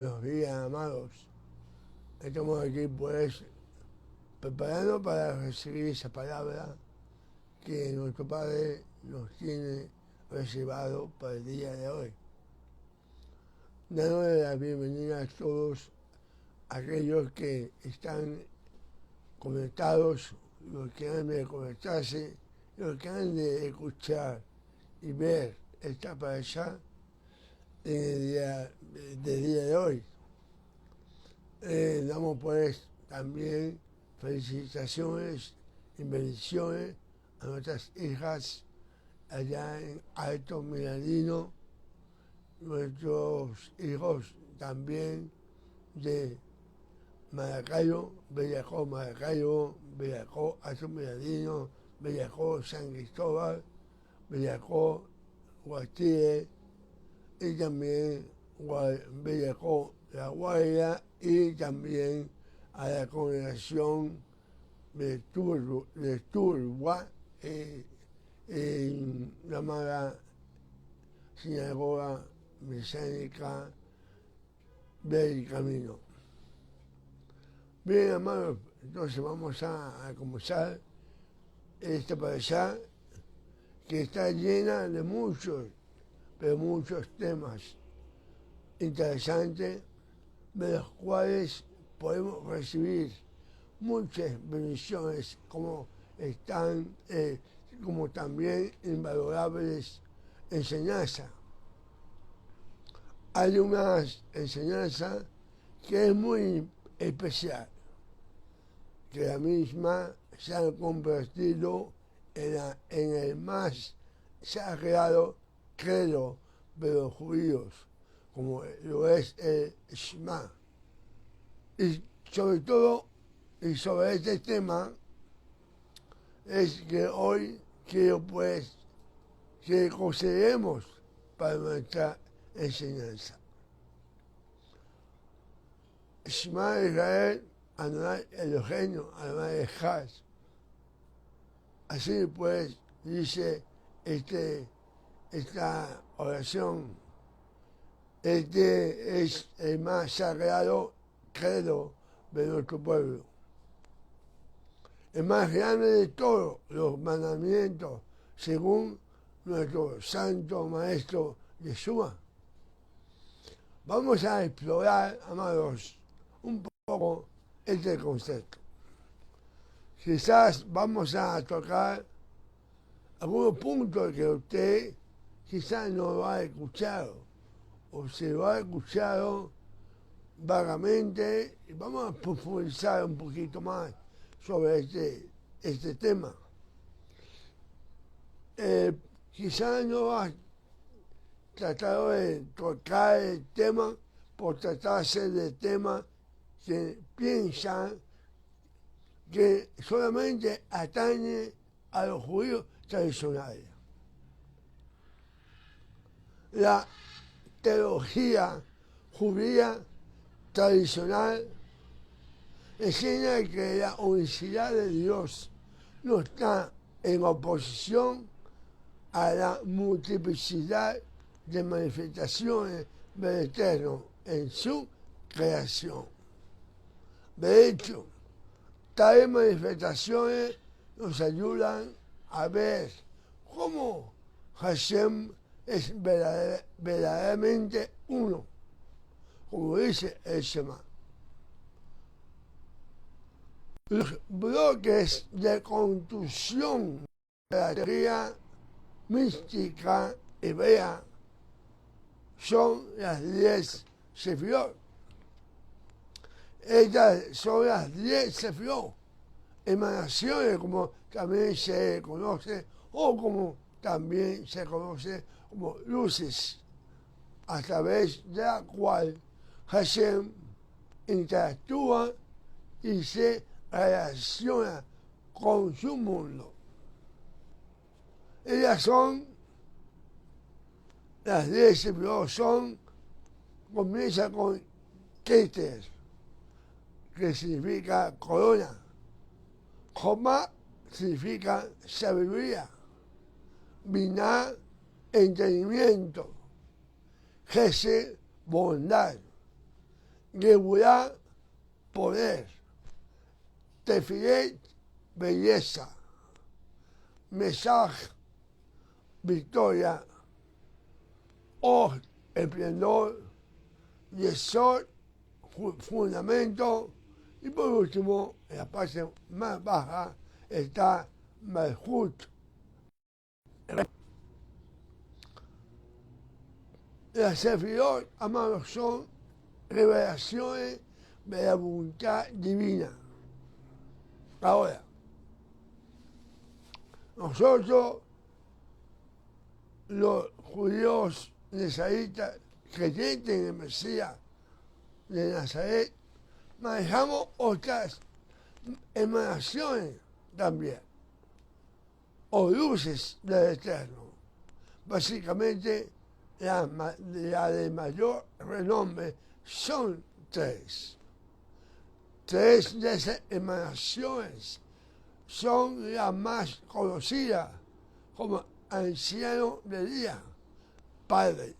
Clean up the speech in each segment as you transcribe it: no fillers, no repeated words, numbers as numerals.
Buenos días, amados. Estamos aquí, pues, preparando para recibir esa palabra que nuestro Padre nos tiene reservado para el día de hoy. Dándole la bienvenida a todos aquellos que están conectados, los que han de conectarse, los que han de escuchar y ver esta para allá en el día de hoy. Damos pues también felicitaciones y bendiciones a nuestras hijas allá en Alto Miradino, nuestros hijos también de Maracayo, Bellacó, Alto Miradino, Bellacó, San Cristóbal, Bellacó, Guatire y también Bellacó, La Guaira y también a la congregación de Turba en llamada Sinagoga Mesiánica del Camino. Bien, amados, entonces vamos a comenzar esta para allá que está llena de muchos temas interesantes de los cuales podemos recibir muchas bendiciones como también invalorables enseñanzas. Hay una enseñanza que es muy especial, que la misma se ha convertido en el más sagrado credo de los judíos, como lo es el Shema. Y sobre todo, y sobre este tema, es que hoy quiero pues que consideremos para nuestra enseñanza. Shema Israel, Adonai Eloheinu, Adonai Echad. Así pues dice esta oración. Este es el más sagrado credo de nuestro pueblo. El más grande de todos los mandamientos, según nuestro santo maestro Yeshua. Vamos a explorar, amados, un poco este concepto. Quizás vamos a tocar algunos puntos que usted quizás no lo ha escuchado, o se lo ha escuchado vagamente, y vamos a profundizar un poquito más sobre este tema. Quizás no has tratado de tocar el tema por tratarse de temas que piensan que solamente atañe a los judíos tradicionales. La teología judía tradicional enseña que la unicidad de Dios no está en oposición a la multiplicidad de manifestaciones del Eterno en su creación. De hecho, tales manifestaciones nos ayudan a ver cómo Hashem es verdaderamente uno, como dice el Shema. Los bloques de construcción de la teoría mística hebrea son las 10 Sefirot. Estas son las 10 Sefirot, emanaciones, como también se conoce, o como también se conoce como luces, a través de la cual Hashem interactúa y se relaciona con su mundo. Ellas son, las 10 Sefirot comienza con Keter, que significa corona. Jomá significa sabiduría. Biná, entendimiento. Gesed, bondad. Geburá, poder. Tefilet, belleza. Mesaj, victoria. Or, esplendor. Yesod, fundamento. Y por último, en la parte más baja, está Malhut. Las Sefirot, amados, son revelaciones de la voluntad divina. Ahora, nosotros, los judíos nazaritas, creyentes en el Mesías de Nazaret, manejamos otras emanaciones también, o luces del Eterno. Básicamente, la de mayor renombre son tres. Tres de esas emanaciones son las más conocidas como anciano de día, Padre,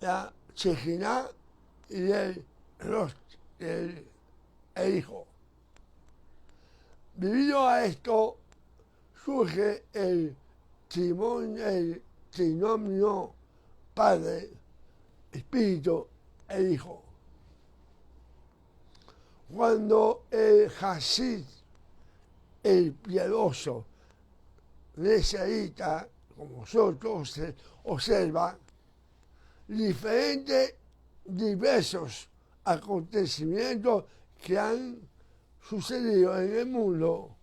la Shekinah y el Hijo. Debido a esto surge el trinomio Padre, Espíritu e Hijo. Cuando el Hasid, el piadoso, necesita, como nosotros, observa diversos acontecimientos que han sucedido en el mundo,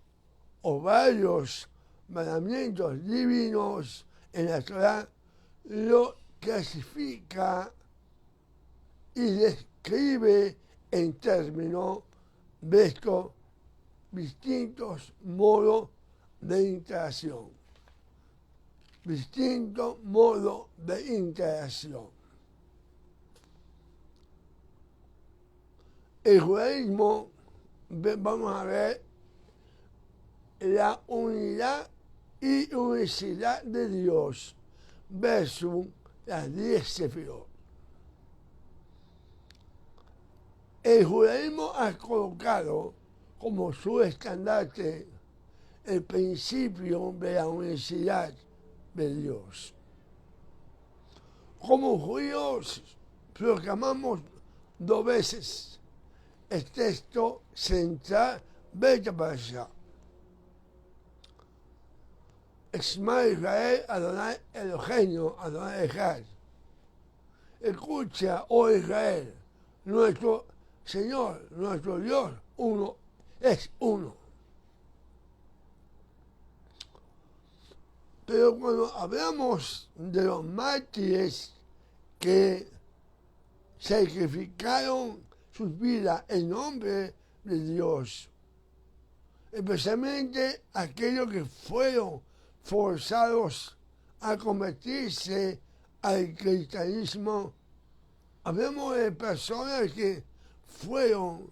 o varios mandamientos divinos en la Torah, lo clasifica y describe en términos de estos distintos modos de interacción. Distintos modos de interacción. El judaísmo, vamos a ver la unidad y unicidad de Dios versus las 10 Sefirot. El judaísmo ha colocado como su estandarte el principio de la unicidad de Dios. Como judíos proclamamos 2 veces el texto central de la Parashá. Shema Israel, Adonai Eloheinu, Adonai Echad. Escucha, oh Israel, nuestro Señor, nuestro Dios, uno, es uno. Pero cuando hablamos de los mártires que sacrificaron sus vidas en nombre de Dios, especialmente aquellos que fueron forzados a convertirse al cristianismo, hablamos de personas que fueron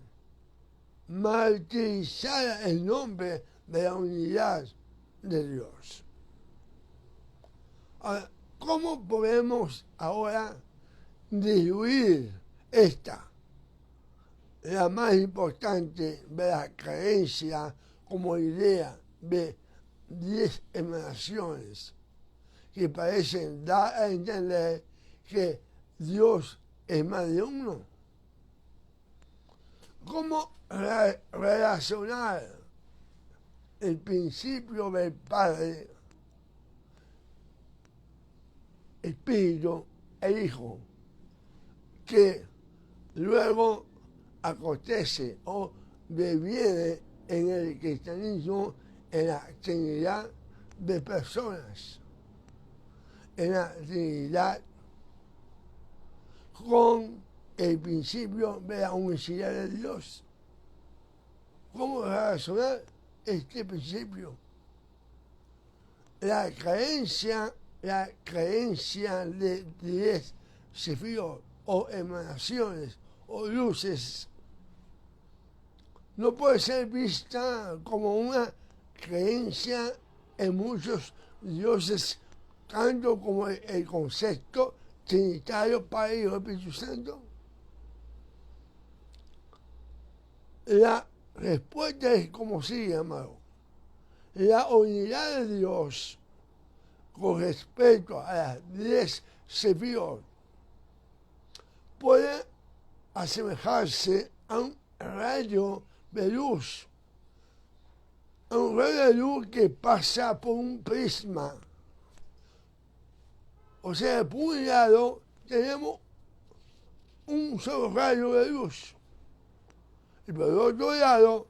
martirizadas en nombre de la unidad de Dios. Ahora, ¿cómo podemos ahora diluir esta, la más importante de la creencia como idea de 10 emanaciones que parecen dar a entender que Dios es más de uno? ¿Cómo relacionar el principio del Padre, Espíritu e Hijo, que luego acontece o deviene en el cristianismo en la Trinidad de personas, en la Trinidad, con el principio de la unicidad de Dios? ¿Cómo relacionar este principio? La creencia de 10 sefirot o emanaciones o luces no puede ser vista como una creencia en muchos dioses, tanto como el concepto trinitario Padre, Hijo y Espíritu Santo. La respuesta es como sigue, amado. La unidad de Dios con respecto a las 10 sefiot puede asemejarse a un rayo de luz. A un rayo de luz que pasa por un prisma. O sea, por un lado tenemos un solo rayo de luz. Y por el otro lado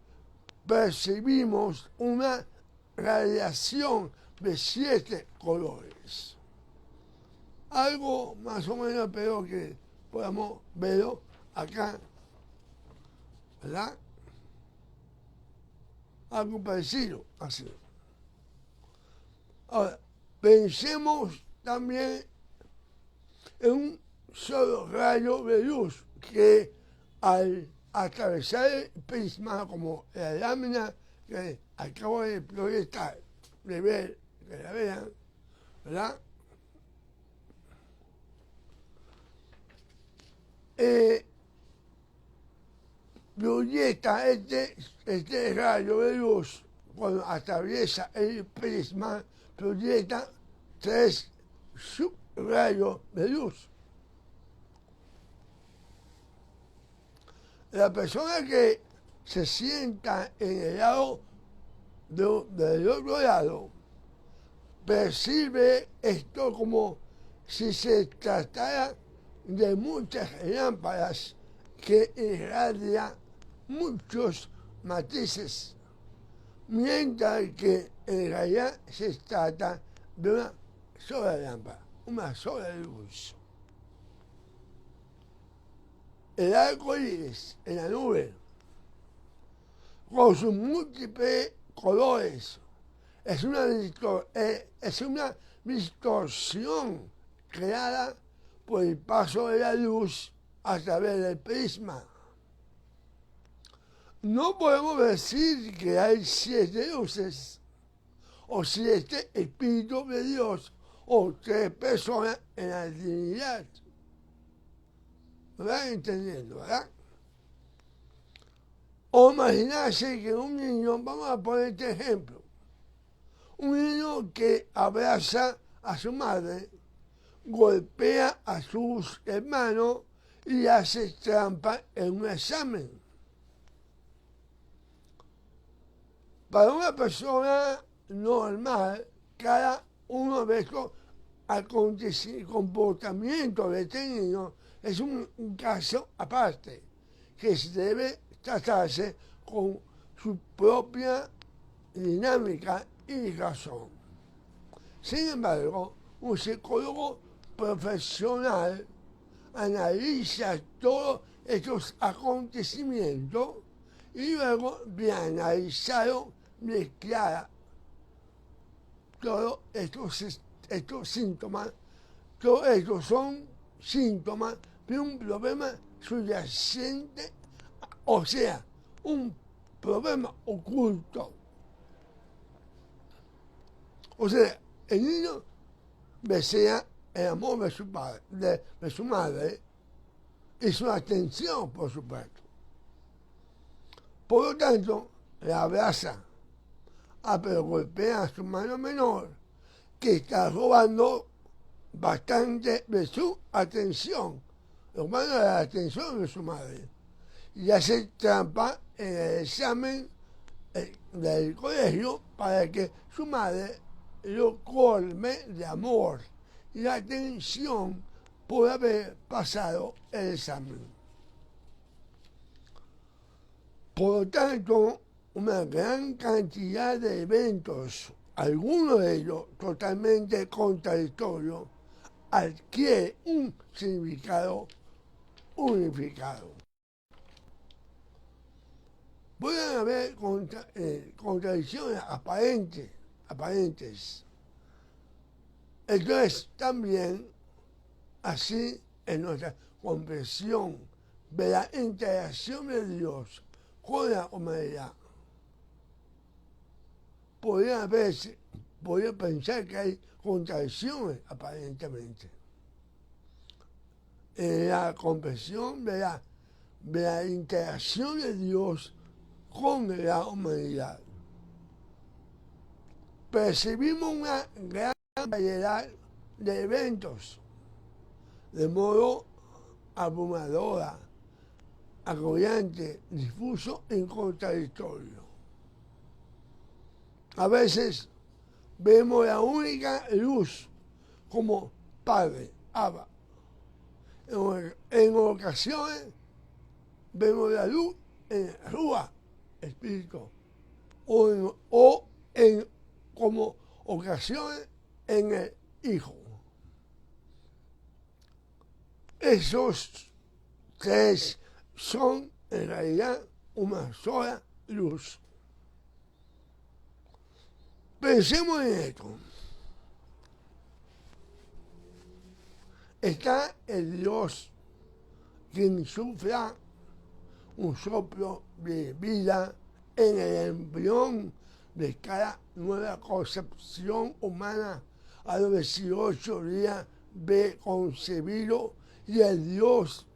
percibimos una radiación de 7 colores. Algo más o menos espero que podamos verlo acá, ¿verdad? Algo parecido, así. Ahora, pensemos también en un solo rayo de luz que al atravesar el prisma, como la lámina que acabo de proyectar, de ver, que la vean, ¿verdad? Proyecta este rayo de luz, cuando atraviesa el prisma, proyecta 3 subrayos de luz. La persona que se sienta en el lado del otro lado percibe esto como si se tratara de muchas lámparas que irradian muchos matices, mientras que en realidad se trata de una sola lámpara, una sola luz. El arco iris en la nube, con sus múltiples colores, es una distorsión creada por el paso de la luz a través del prisma. No podemos decir que hay 7 luces, o 7 espíritus de Dios, o 3 personas en la Trinidad. ¿Me van entendiendo, verdad? O imaginarse que un niño, vamos a poner este ejemplo, un niño que abraza a su madre, golpea a sus hermanos y hace trampa en un examen. Para una persona normal, cada uno de estos comportamientos de este niño es un caso aparte, que se debe tratarse con su propia dinámica y razón. Sin embargo, un psicólogo profesional analiza todos estos acontecimientos y luego de analizarlo declara todos estos síntomas, todos estos son síntomas de un problema subyacente, o sea, un problema oculto. O sea, el niño desea el amor de su padre, de su madre, y su atención, por supuesto. Por lo tanto, la abraza, pero golpea a su hermano menor, que está robando bastante de su atención, robando la atención de su madre, y hace trampa en el examen del colegio para que su madre lo colme de amor y atención por haber pasado el examen. Por lo tanto, una gran cantidad de eventos, algunos de ellos totalmente contradictorios, adquiere un significado unificado. Pueden haber contradicciones aparentes. Entonces, también, así en nuestra comprensión de la interacción de Dios con la humanidad, podría pensar que hay contradicciones aparentemente en la comprensión de la interacción de Dios con la humanidad. Percibimos una gran variedad de eventos, de modo abrumadora, agobiante, difuso e contradictorio. A veces vemos la única luz como Padre, Abba. En ocasiones vemos la luz en Rúa, Espíritu, o en como ocasiones en el Hijo. Esos tres son en realidad una sola luz. Pensemos en esto. Está el Dios quien insufla un soplo de vida en el embrión de cada nueva concepción humana a los 18 días de concebido, y el Dios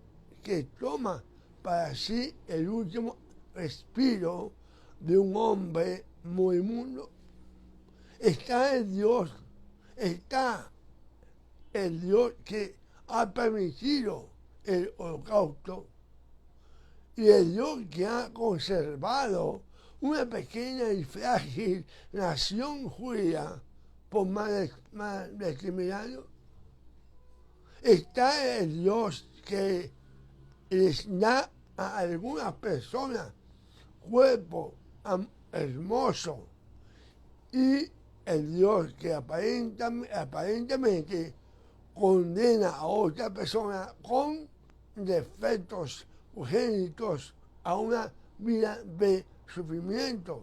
que toma para sí el último respiro de un hombre moribundo. Está el Dios que ha permitido el holocausto, y el Dios que ha conservado una pequeña y frágil nación judía por más de 3.000 años. Está el Dios que les da a algunas personas cuerpo hermoso, y el Dios que aparentemente condena a otra persona con defectos congénitos a una vida de sufrimiento.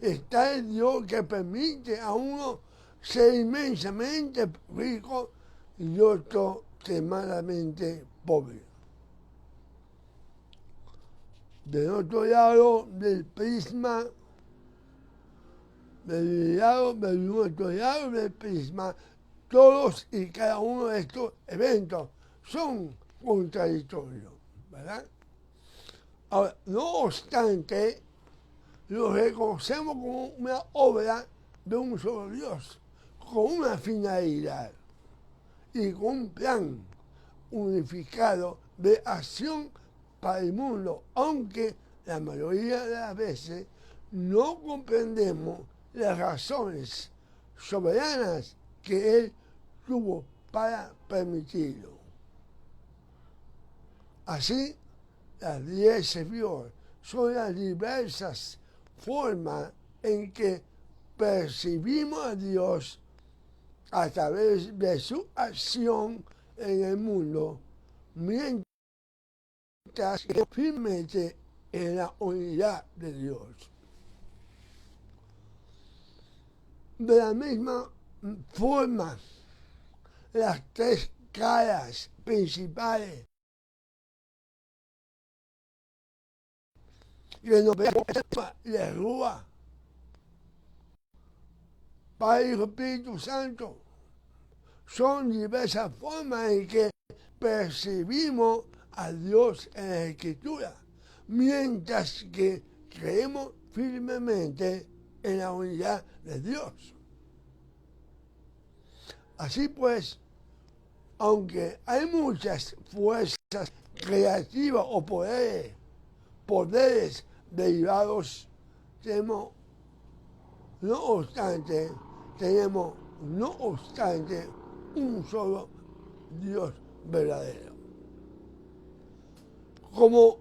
Está el Dios que permite a uno ser inmensamente rico y otro extremadamente pobre. Del otro lado del prisma, todos y cada uno de estos eventos son contradictorios, ¿verdad? Ahora, no obstante, los reconocemos como una obra de un solo Dios, con una finalidad y con un plan unificado de acción para el mundo, aunque la mayoría de las veces no comprendemos las razones soberanas que Él tuvo para permitirlo. Así, las 10 Sefiot son las diversas formas en que percibimos a Dios a través de su acción en el mundo, mientras que firmemente en la unidad de Dios. De la misma forma, las tres caras principales que nos vemos de Rúa, Padre, Hijo, Espíritu Santo, son diversas formas en que percibimos a Dios en la Escritura, mientras que creemos firmemente en la unidad de Dios. Así pues, aunque hay muchas fuerzas creativas o poderes derivados, tenemos no obstante un solo Dios verdadero. Como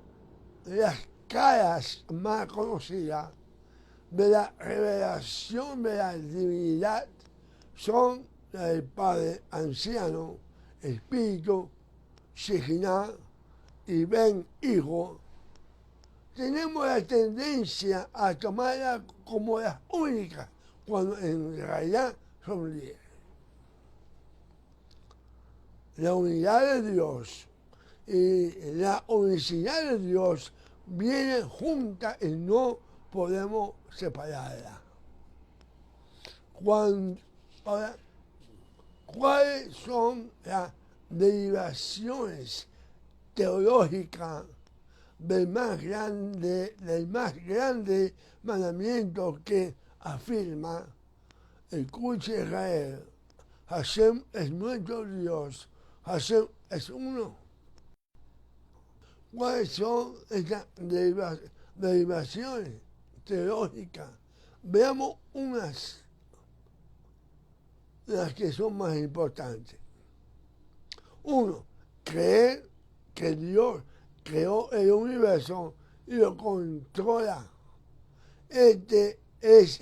las caras más conocidas de la revelación de la divinidad son la del Padre anciano, Espíritu, Shekinah y Ben Hijo, tenemos la tendencia a tomarla como las únicas, cuando en realidad son 10. La unidad de Dios y la unicidad de Dios vienen juntas y no podemos separarlas. Ahora, ¿cuáles son las derivaciones teológicas del más grande mandamiento que afirma: escuche Israel, Hashem es nuestro Dios, Hashem es uno. ¿Cuáles son estas derivaciones teológicas? Veamos unas de las que son más importantes. Uno, creer que Dios creó el universo y lo controla. Este es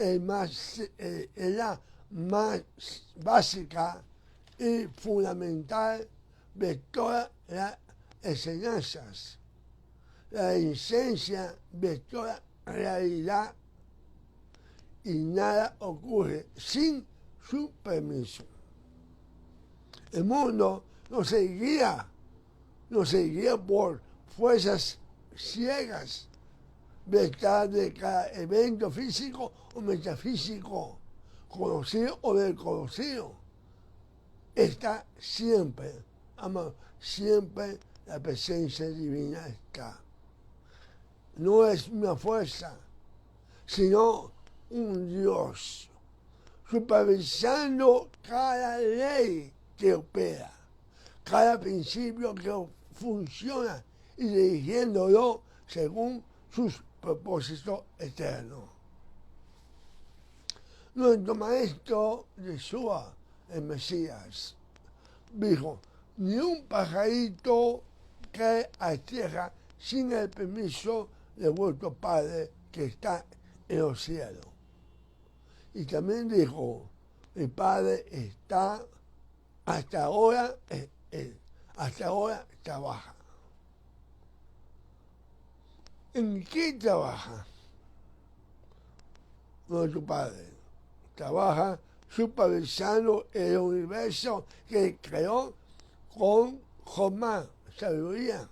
la más básica y fundamental de todas las enseñanzas, la esencia de toda realidad, y nada ocurre sin su permiso. El mundo no se guía por fuerzas ciegas detrás de cada evento físico o metafísico, conocido o desconocido. Está siempre, siempre la presencia divina está. No es una fuerza, sino un Dios, supervisando cada ley que opera, cada principio que funciona y dirigiéndolo según sus propósitos eternos. Nuestro maestro Yeshua, el Mesías, dijo: ni un pajarito cae a tierra sin el permiso de vuestro Padre que está en los cielos. Y también dijo: mi Padre está hasta ahora trabaja. ¿En qué trabaja nuestro Padre? Trabaja supervisando el universo que creó con Jomá, sabiduría,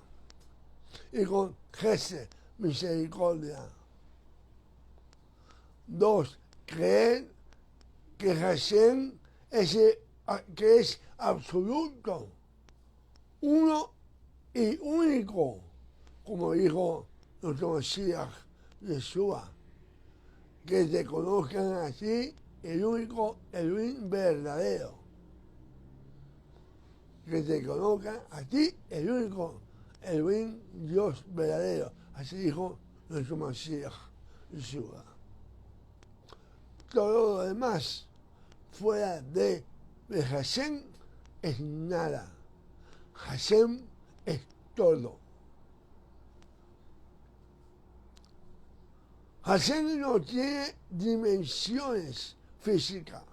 y con Gesed, misericordia. 2. Creer que Hashem que es absoluto, uno y único, como dijo nuestro Mesías Yeshua, que te conozcan a ti, el único Elohim verdadero. Que te conozcan a ti, el único Elohim Dios verdadero. Así dijo nuestro Mesías Yeshua. Todo lo demás fuera de Hashem es nada. Hashem es todo. Hashem no tiene dimensiones físicas.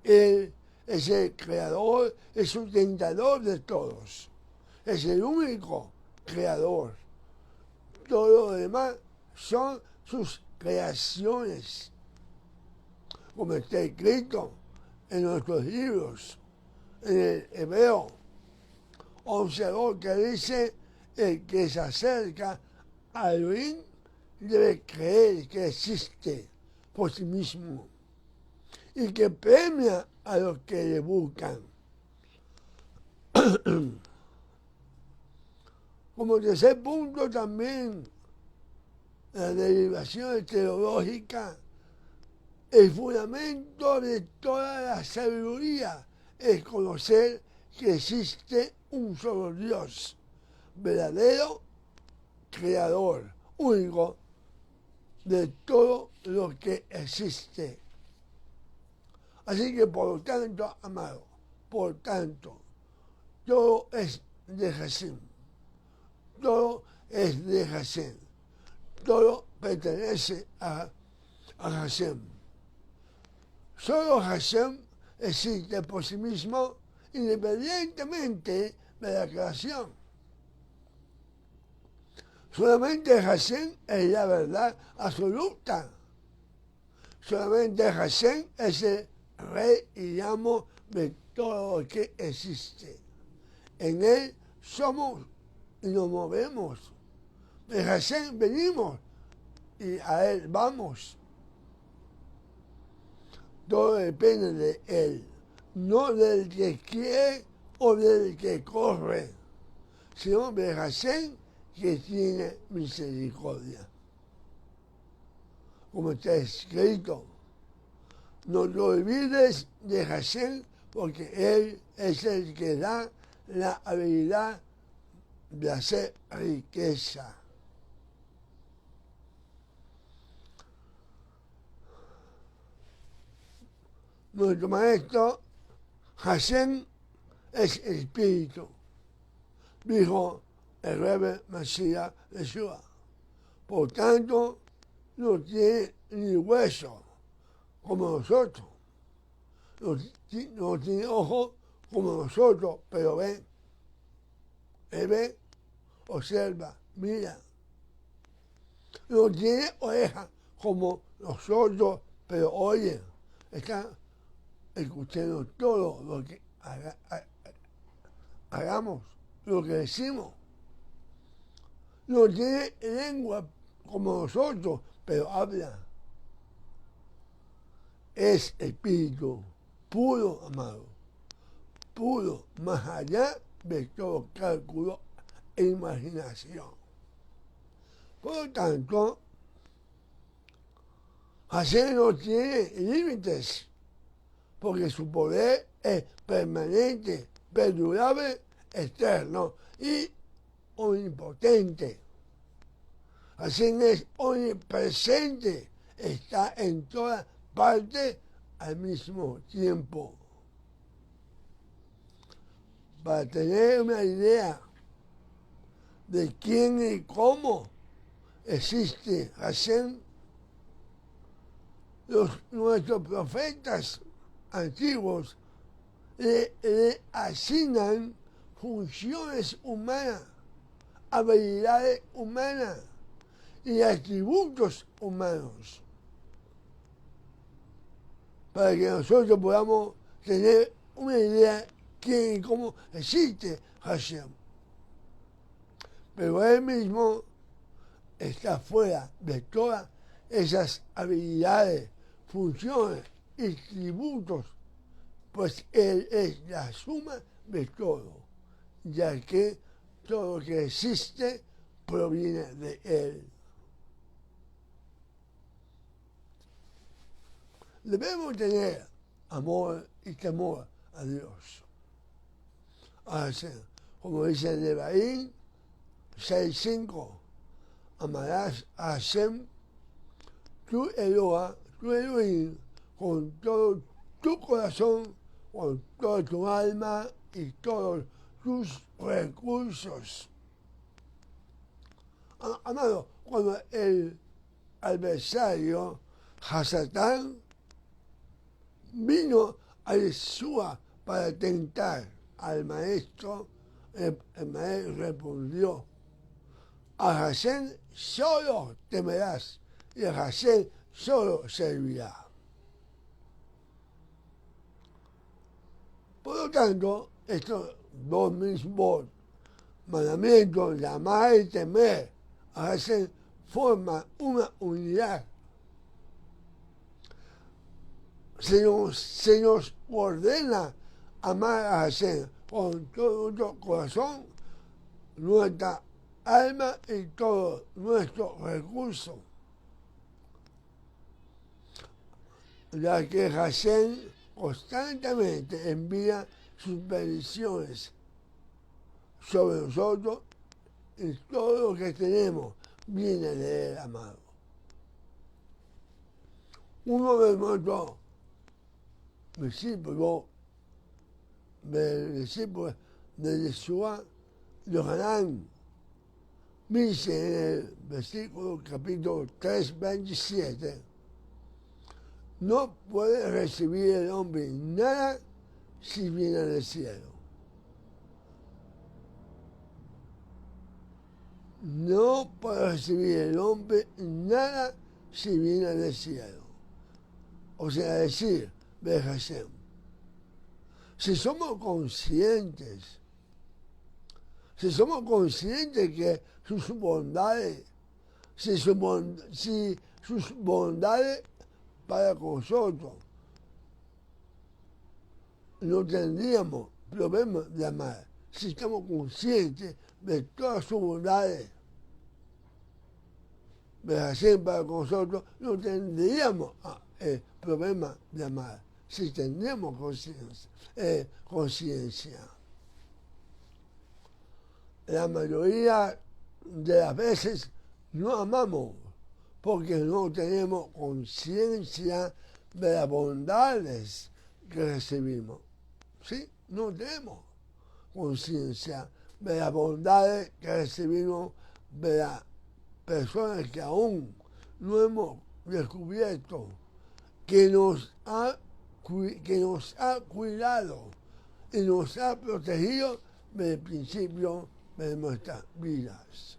Él es el creador, el sustentador de todos. Es el único creador. Todo lo demás son sus creaciones, como está escrito en nuestros libros. En el Hebreo 11:2, que dice: el que se acerca a Elohim debe creer que existe por sí mismo y que premia a los que le buscan. Como tercer punto también, la derivación teológica, el fundamento de toda la sabiduría es conocer que existe un solo Dios, verdadero creador, único de todo lo que existe. Así que, por lo tanto, amado, por tanto, todo es de Hashem. Todo es de Hashem. Todo pertenece a Hashem. Solo Hashem existe por sí mismo, independientemente de la creación. Solamente Hashem es la verdad absoluta. Solamente Hashem es el Rey y amo de todo lo que existe. En Él somos y nos movemos. De Hashem venimos y a Él vamos. Todo depende de Él, no del que quiere o del que corre, sino de Hashem que tiene misericordia. Como está escrito, no te olvides de Hashem, porque Él es el que da la habilidad de hacer riqueza. Nuestro maestro, Hashem, es espíritu, dijo el Rebbe Mashiach Yeshua. Por tanto, no tiene ni hueso como nosotros, no tiene ojos como nosotros, pero ven. Él ve, observa, mira. No tiene orejas como nosotros, pero oye. Está escuchando todo lo que hagamos, lo que decimos. No tiene lengua como nosotros, pero habla. Es espíritu puro, amado, puro, más allá de todo cálculo e imaginación. Por lo tanto, Hashem no tiene límites, porque su poder es permanente, perdurable, eterno y omnipotente. Hashem es omnipresente, está en todas partes al mismo tiempo. Para tener una idea de quién y cómo existe Hashem, nuestros profetas antiguos le asignan funciones humanas, habilidades humanas y atributos humanos, para que nosotros podamos tener una idea de quién y cómo existe Hashem. Pero Él mismo está fuera de todas esas habilidades, funciones y tributos, pues Él es la suma de todo, ya que todo lo que existe proviene de Él. Debemos tener amor y temor a Dios. Así, como dice Levítico 6:5, amarás a Hashem, tu Elohim, con todo tu corazón, con toda tu alma y todos tus recursos. Amado, cuando el adversario, Hasatán, vino a Yeshua para tentar al maestro, el maestro respondió: a Hashem solo temerás y a Hashem solo servirá. Por lo tanto, estos dos mismos mandamientos, de amar y temer a Hashem, forman una unidad. Se nos ordena amar a Hashem con todo nuestro corazón, nuestra alma y todos nuestros recursos, ya que Hashem constantemente envía sus bendiciones sobre nosotros y todo lo que tenemos viene de Él, amado. Uno de nuestros discípulos de Yeshua, Yohanan, dice en el versículo capítulo 3, 27, no puede recibir el hombre nada si viene del cielo. No puede recibir el hombre nada si viene del cielo. O sea, decir, de Hashem. Si somos conscientes que sus bondades, si sus bondades para con nosotros, no tendríamos problemas de amar. Si estamos conscientes de todas sus bondades, Hashem para con nosotros, no tendríamos problema de amar, si tendríamos conciencia. La mayoría de las veces no amamos porque no tenemos conciencia de las bondades que recibimos. ¿Sí? No tenemos conciencia de las bondades que recibimos de las personas que aún no hemos descubierto, que nos ha cuidado y nos ha protegido desde el principio de nuestras vidas.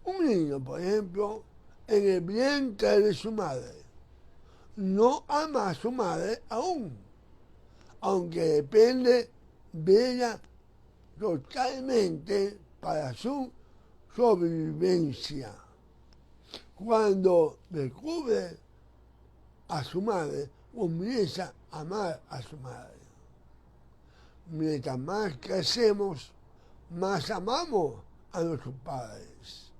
Un niño, por ejemplo, en el vientre de su madre, no ama a su madre aún, aunque depende de ella totalmente para su sobrevivencia. Cuando descubre a su madre, comienza a amar a su madre. Mientras más crecemos, más amamos a nuestros padres,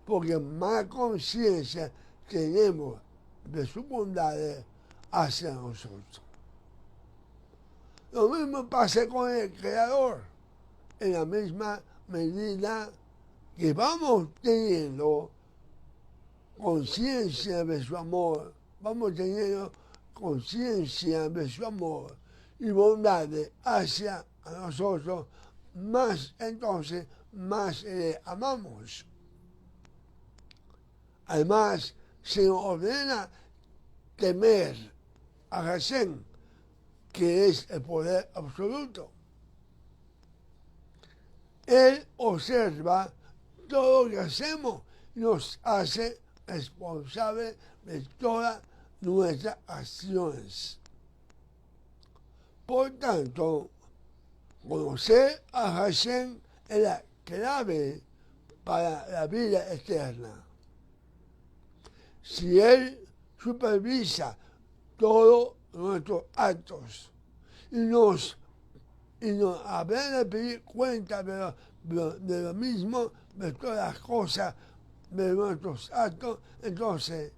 porque más conciencia tenemos de sus bondades hacia nosotros. Lo mismo pasa con el Creador, en la misma medida que vamos teniendo conciencia de su amor, vamos teniendo conciencia de su amor y bondades hacia nosotros, más entonces, más amamos. Además, se nos ordena temer a Hashem, que es el poder absoluto. Él observa todo lo que hacemos y nos hace responsables de todas nuestras acciones. Por tanto, conocer a Hashem es la clave para la vida eterna. Si Él supervisa todos nuestros actos y nos habrá de pedir cuenta de lo mismo, de todas las cosas, de nuestros actos, entonces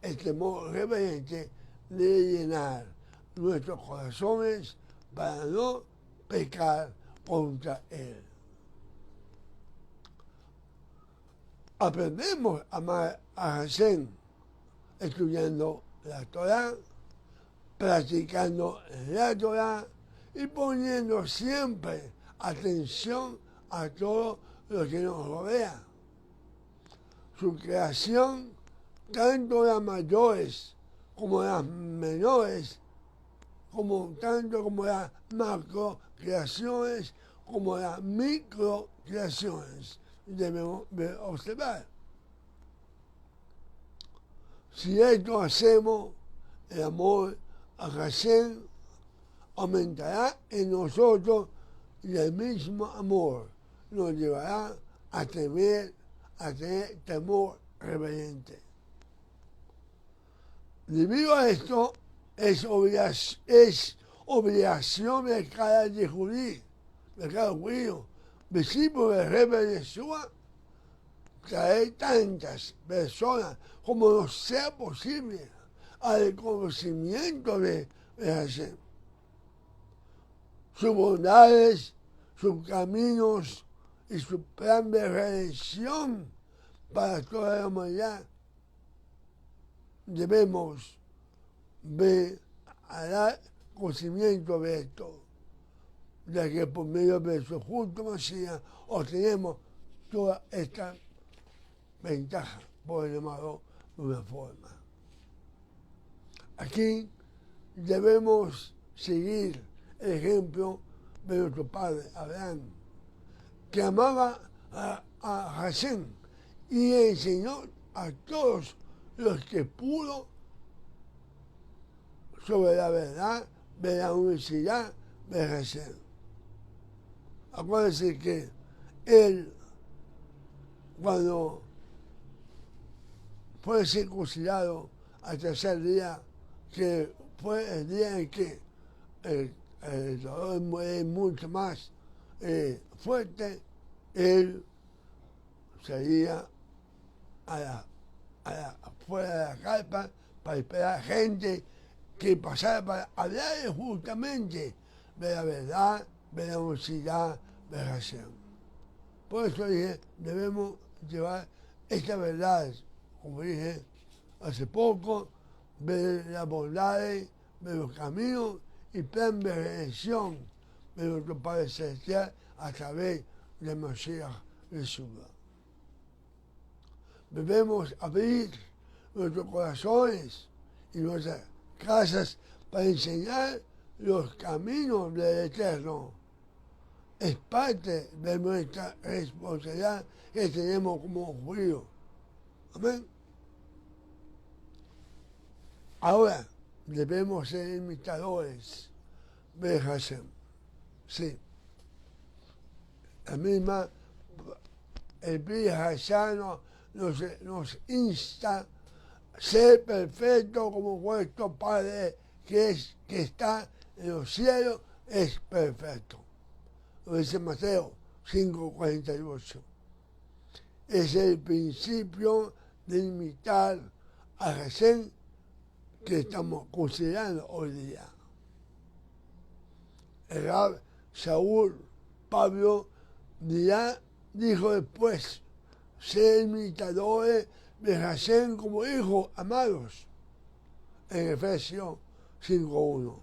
el temor reverente debe llenar nuestros corazones para no pecar contra Él. Aprendemos a amar a Hashem estudiando la Torah, practicando la Torah y poniendo siempre atención a todo lo que nos rodea. Su creación, tanto las mayores como las menores, tanto como las macro creaciones como las micro creaciones, debemos observar. Si esto hacemos, el amor a Hashem aumentará en nosotros y el mismo amor nos llevará a tener temor reverente. Debido a esto, es obligación de cada judío, discípulo del Rebbe de Yeshua, traer tantas personas como nos sea posible al conocimiento de Hashem, sus bondades, sus caminos y su plan de redención para toda la humanidad. Debemos dar conocimiento de esto, ya que por medio de su justo Mashiach obtenemos toda esta ventaja, por llamarlo de una forma. Aquí debemos seguir el ejemplo de nuestro padre Abraham, que amaba a Hashem y enseñó a todos los que pudo sobre la verdad de la unicidad de Hashem. Acuérdense que él, cuando fue circuncidado al tercer día, que fue el día en que el dolor es mucho más fuerte, él seguía fuera de la carpa para esperar gente que pasara para hablar justamente de la verdad, de la universidad de Hashem. Por eso dije, debemos llevar esta verdad, como dije hace poco, de las bondades, de los caminos y plan de redención de nuestro Padre Celestial a través de Mashiach Yeshua. Debemos abrir nuestros corazones y nuestras casas para enseñar los caminos del Eterno. Es parte de nuestra responsabilidad que tenemos como judíos. Amén. Ahora debemos ser imitadores de Hashem. Sí. La misma, el Pri Hashano nos insta a ser perfecto como vuestro Padre que está en los cielos es perfecto. Lo dice Mateo 5:48. Es el principio de imitar a Hashem que estamos considerando hoy día. El Rab Saúl Pablo dijo después, ser imitadores de Hashem como hijos amados, en Efesios 5:1.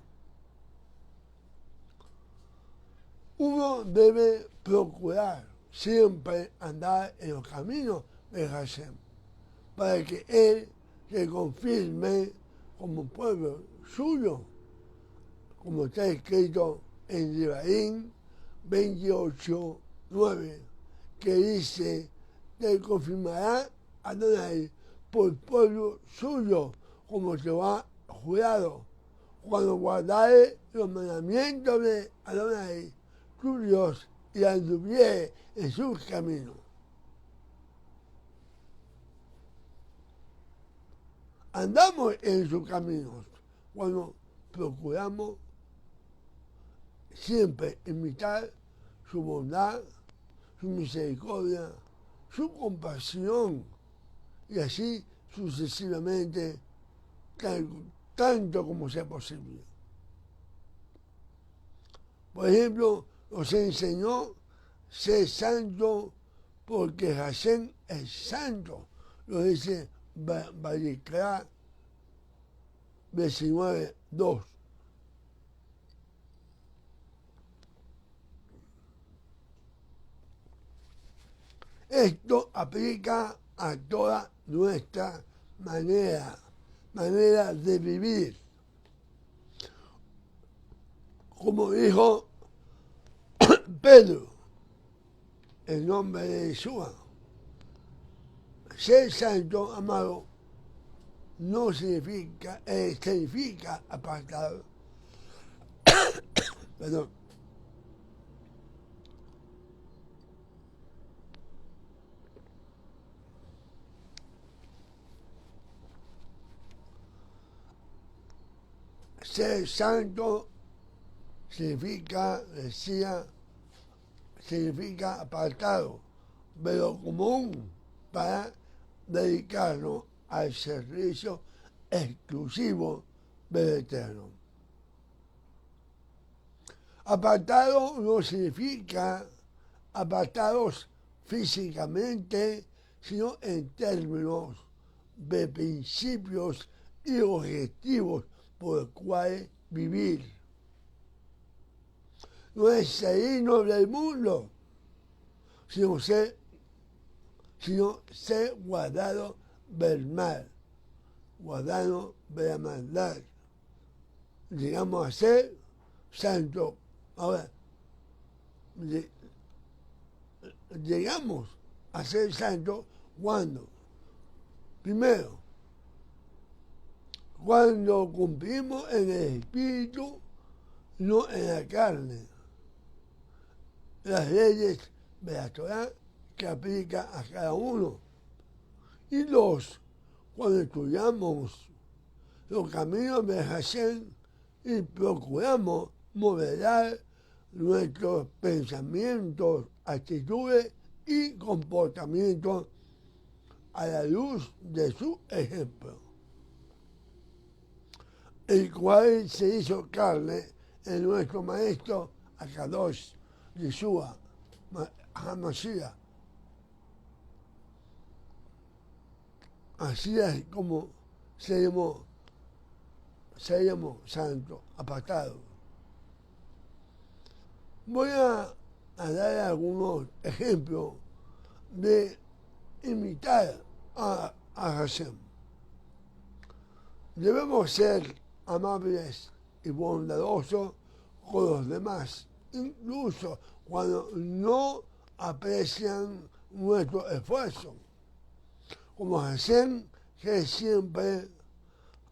Uno debe procurar siempre andar en los caminos de Hashem, para que Él se confirme como pueblo suyo, como está escrito en Devarim 28:9, que dice, te confirmará Adonai por pueblo suyo, como te va jurado, cuando guardares los mandamientos de Adonai, tu Dios, y anduviere en sus caminos. Andamos en sus caminos cuando procuramos siempre imitar su bondad, su misericordia, su compasión y así sucesivamente, tanto como sea posible. Por ejemplo, nos enseñó ser santo porque Hashem es santo, lo dice Vayikra 19:2. Esto aplica a toda nuestra manera de vivir. Como dijo Pedro, en nombre de Yeshua, ser santo, amado, no significa apartado. Perdón. Ser santo significa apartado de lo común para dedicarnos al servicio exclusivo del Eterno. Apartado no significa apartados físicamente, sino en términos de principios y objetivos por los cuales vivir. No es salirnos del mundo, sino ser guardado del mal, guardado de la maldad. Llegamos a ser santos. Ahora, llegamos a ser santos cuando, primero, cuando cumplimos en el espíritu, no en la carne, las leyes de la Torah que aplica a cada uno. Y dos, cuando estudiamos los caminos de Hashem y procuramos modelar nuestros pensamientos, actitudes y comportamientos a la luz de su ejemplo, el cual se hizo carne en nuestro Maestro Akadosh, Yeshua, HaMashiach. Así es como seremos santos, apartados. Voy a dar algunos ejemplos de imitar a Hashem. Debemos ser amables y bondadosos con los demás, incluso cuando no aprecian nuestro esfuerzo. Como Hashem, que es siempre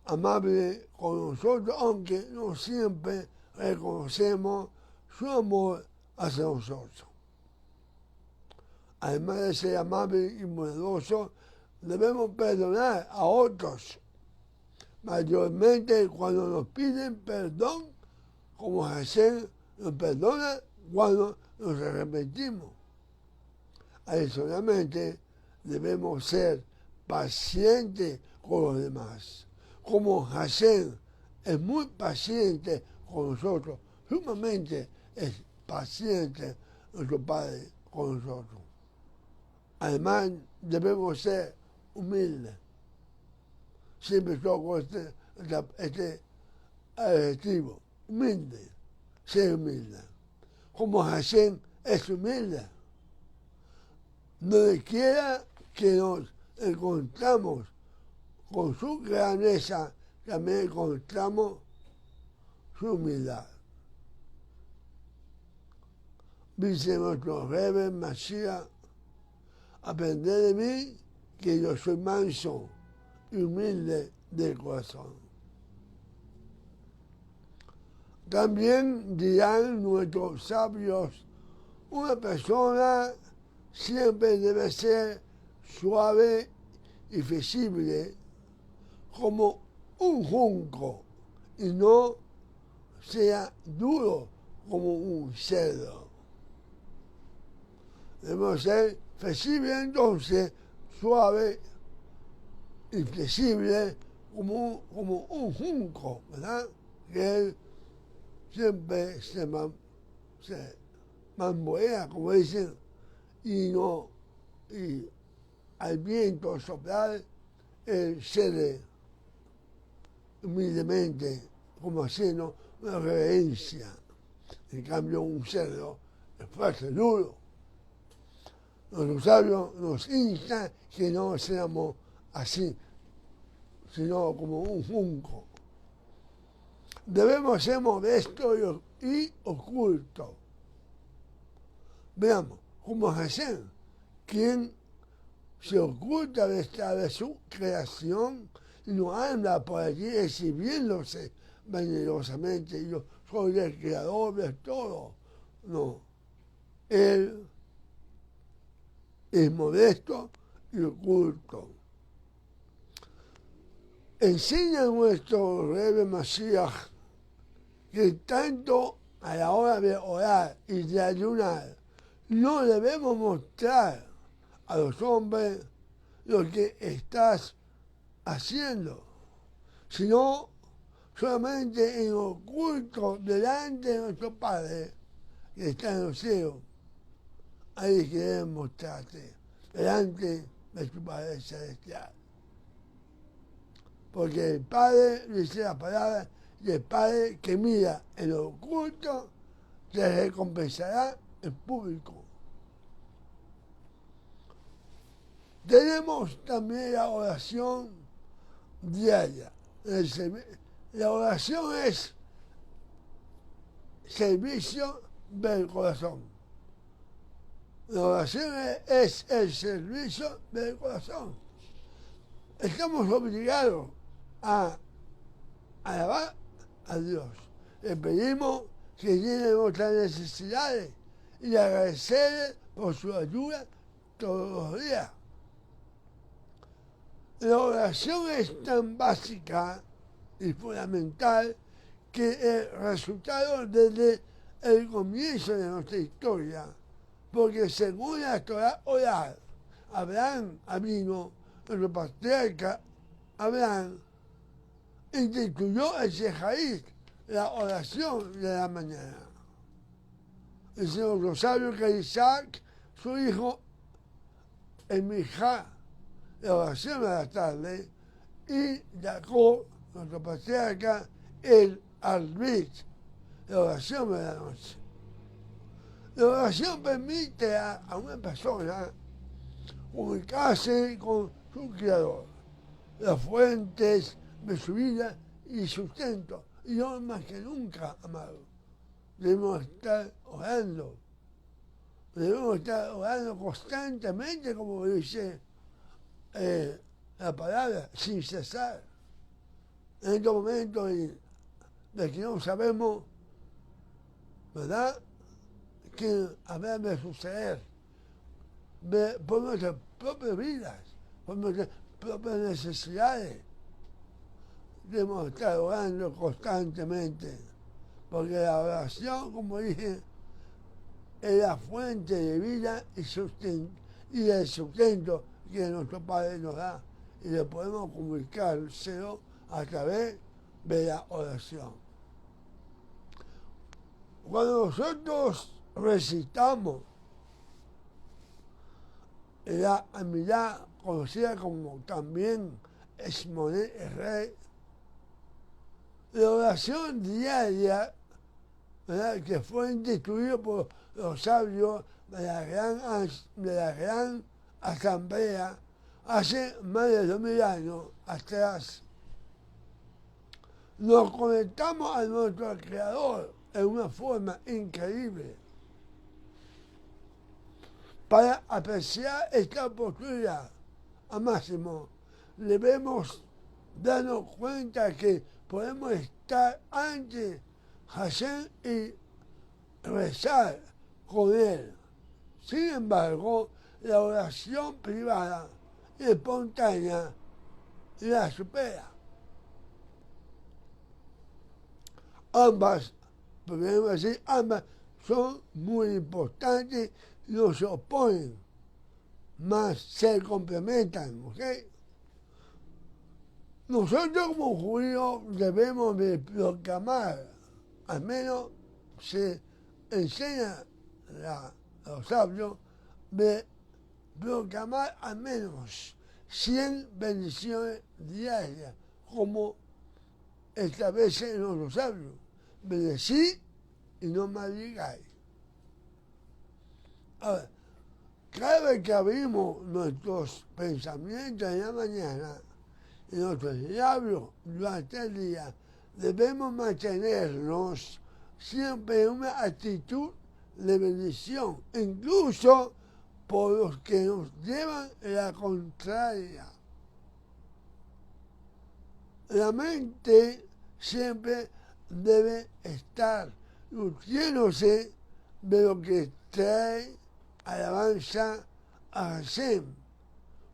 amable con nosotros, aunque no siempre reconocemos su amor hacia nosotros. Además de ser amable y bondadoso, debemos perdonar a otros, mayormente cuando nos piden perdón, como Hashem nos perdona cuando nos arrepentimos. Adicionalmente, debemos ser pacientes con los demás. Como Hashem es muy paciente con nosotros, sumamente es paciente nuestro Padre con nosotros. Además, debemos ser humildes. Siempre toco este adjetivo, humilde, ser humilde. Como Hashem es humilde. Donde quiera que nos encontramos con su grandeza, también encontramos su humildad. Dice nuestro Rebbe Mashiach: aprended de mí, que yo soy manso y humilde de corazón. También dirán nuestros sabios: una persona siempre debe ser suave y flexible como un junco y no sea duro como un cedro. Debemos ser flexibles entonces, suave y flexible como un junco, ¿verdad? Que siempre se bambolea, como dicen, y al viento soplar, cede humildemente, como haciendo una reverencia. En cambio, un cerdo es fuerte, duro. Los sabios nos instan que no seamos así, sino como un junco. Debemos ser modestos y ocultos. Veamos, como Hashem, quien se oculta de su creación y no anda por allí exhibiéndose valerosamente. Yo soy el creador de todo. No, Él es modesto y oculto. Enseña nuestro Rebbe Mashiach que tanto a la hora de orar y de ayunar no debemos mostrar a los hombres lo que estás haciendo, sino solamente en oculto delante de nuestro Padre que está en los cielos. Ahí queremos mostrarte delante de tu Padre Celestial. Porque el Padre, dice la palabra, y el Padre que mira en lo oculto te recompensará en público. Tenemos también la oración diaria. La oración es servicio del corazón. La oración es el servicio del corazón. Estamos obligados a alabar a Dios. Le pedimos que llene nuestras necesidades y agradecerle por su ayuda todos los días. La oración es tan básica y fundamental que el resultado desde el comienzo de nuestra historia, porque según la Torah oral, Abraham Avinu nuestro patriarca Abraham instituyó ese raíz, la oración de la mañana. El Señor Rosario que Isaac, su hijo, en Mijá, la oración de la tarde, y Jacob, nuestro patriarca, el Albit, la oración de la noche. La oración permite a una persona comunicarse con su Creador, las fuentes de su vida y sustento. Y hoy más que nunca, amado, debemos estar orando. Debemos estar orando constantemente, como dice la palabra, sin cesar. En estos momentos de que no sabemos, ¿verdad?, que habrá de suceder por nuestras propias vidas, por nuestras propias necesidades. Debemos estar orando constantemente, porque la oración, como dije, es la fuente de vida y el sustento que nuestro Padre nos da, y le podemos comunicárselo a través de la oración. Cuando nosotros recitamos la amidad, conocida como también Shmoné Esrei, la oración diaria, ¿verdad?, que fue instituida por los sabios de la gran asamblea hace más de 2000 años atrás, nos conectamos a nuestro Creador en una forma increíble. Para apreciar esta oportunidad a máximo, debemos darnos cuenta que podemos estar ante Hashem y rezar con Él. Sin embargo, la oración privada y espontánea la supera. Ambas, podemos decir, ambas son muy importantes y no se oponen, más se complementan, ¿ok? Nosotros como judíos debemos de proclamar, al menos se enseña a los sabios, de proclamar al menos 100 bendiciones diarias, como establecen los sabios. Bendecid y no maldigáis. Ahora, cada vez que abrimos nuestros pensamientos en la mañana y nuestros labios durante el día, debemos mantenernos siempre en una actitud de bendición, incluso por los que nos llevan la contraria. La mente siempre debe estar nutriéndose de lo que trae alabanza a Hashem,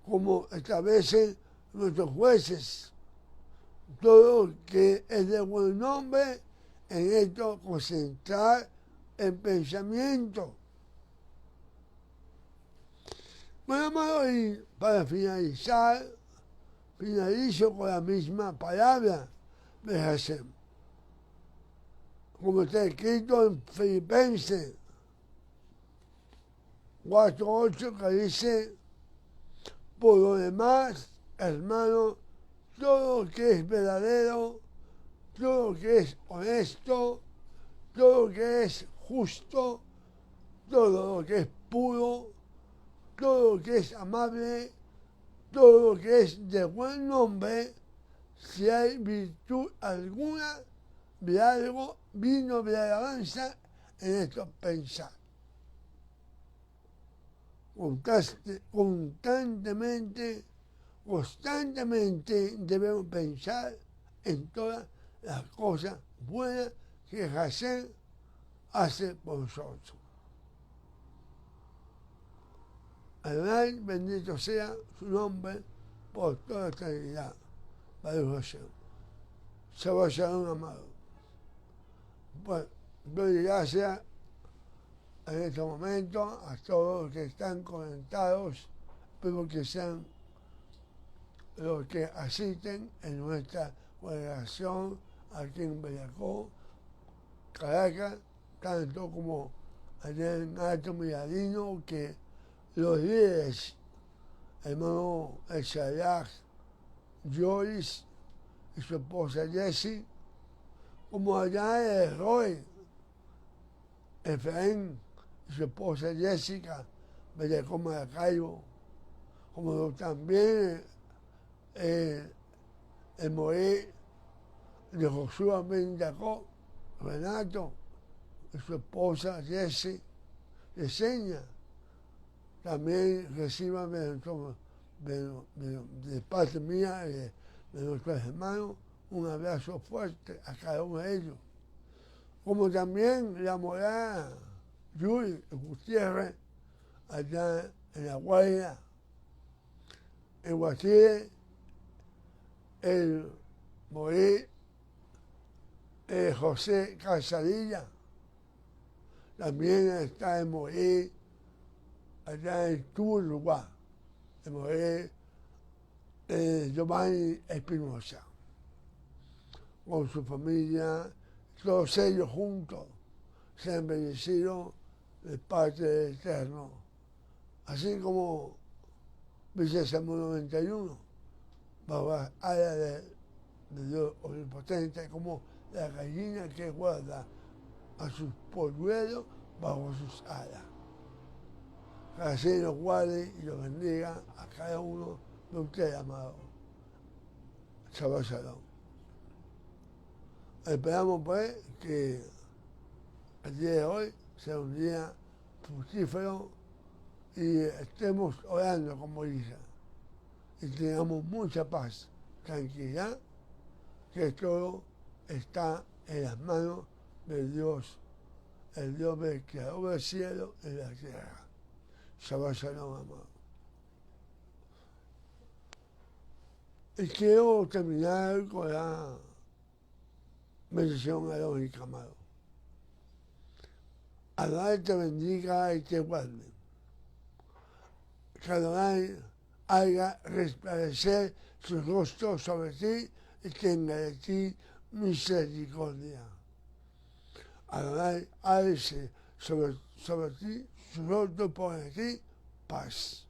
como establecen nuestros jueces. Todo lo que es de buen nombre, en esto concentrar el pensamiento. Bueno, amado, y para finalizar, finalizo con la misma palabra de Hashem, como está escrito en Filipenses 4:8, que dice: por lo demás, hermano, todo lo que es verdadero, todo lo que es honesto, todo lo que es justo, todo lo que es puro, todo lo que es amable, todo lo que es de buen nombre, si hay virtud alguna, de algo digno de alabanza, en esto pensar. Constantemente debemos pensar en todas las cosas buenas que Hashem hace por nosotros. Adonai, bendito sea su nombre por toda la eternidad. Baruch Hashem. Shabbat Shalom, amado. Pues doy gracias en este momento a todos los que están conectados, espero que sean los que asisten en nuestra congregación aquí en Bellacó, Caracas, tanto como allá en Alto Miradino, que los líderes, hermano Elshayach, Joyce y su esposa Jessie, como allá en Roy, Efraín y su esposa Jessica, Bellacó Maracaibo, como también el Moé de Josué Bendacó, Renato y su esposa Jessie, Yesenia, también reciban de parte mía y de nuestros hermanos un abrazo fuerte a cada uno de ellos. Como también la morada Yuri Gutiérrez, allá en La Guaira, en Guatire, el Morí José Casadilla, también está el Morí allá en Turba, el Morí Giovanni Espinosa, con su familia, todos ellos juntos sean bendecidos de parte del Eterno, así como dice Salmo 91, bajo la ala de Dios omnipotente, como la gallina que guarda a sus polluelos bajo sus alas. Que así los guarde y los bendiga a cada uno de ustedes, amados. Shabbat Shalom. Esperamos pues que el día de hoy sea un día fructífero y estemos orando como dice, y tengamos mucha paz, tranquilidad, que todo está en las manos de Dios, el Dios del creador del cielo y de la tierra. Shabbat Shalom, amado. Y quiero terminar con la bendición alógica, amado. Adonai te bendiga y te guarde. Que Adonai haga resplandecer su rostro sobre ti y tenga de ti misericordia. Adonai alce sobre ti su rostro, pone ti paz.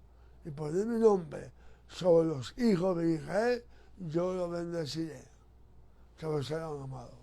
Y por mi nombre sobre los hijos de Israel, yo lo bendeciré. Shabbat Shalom, amado.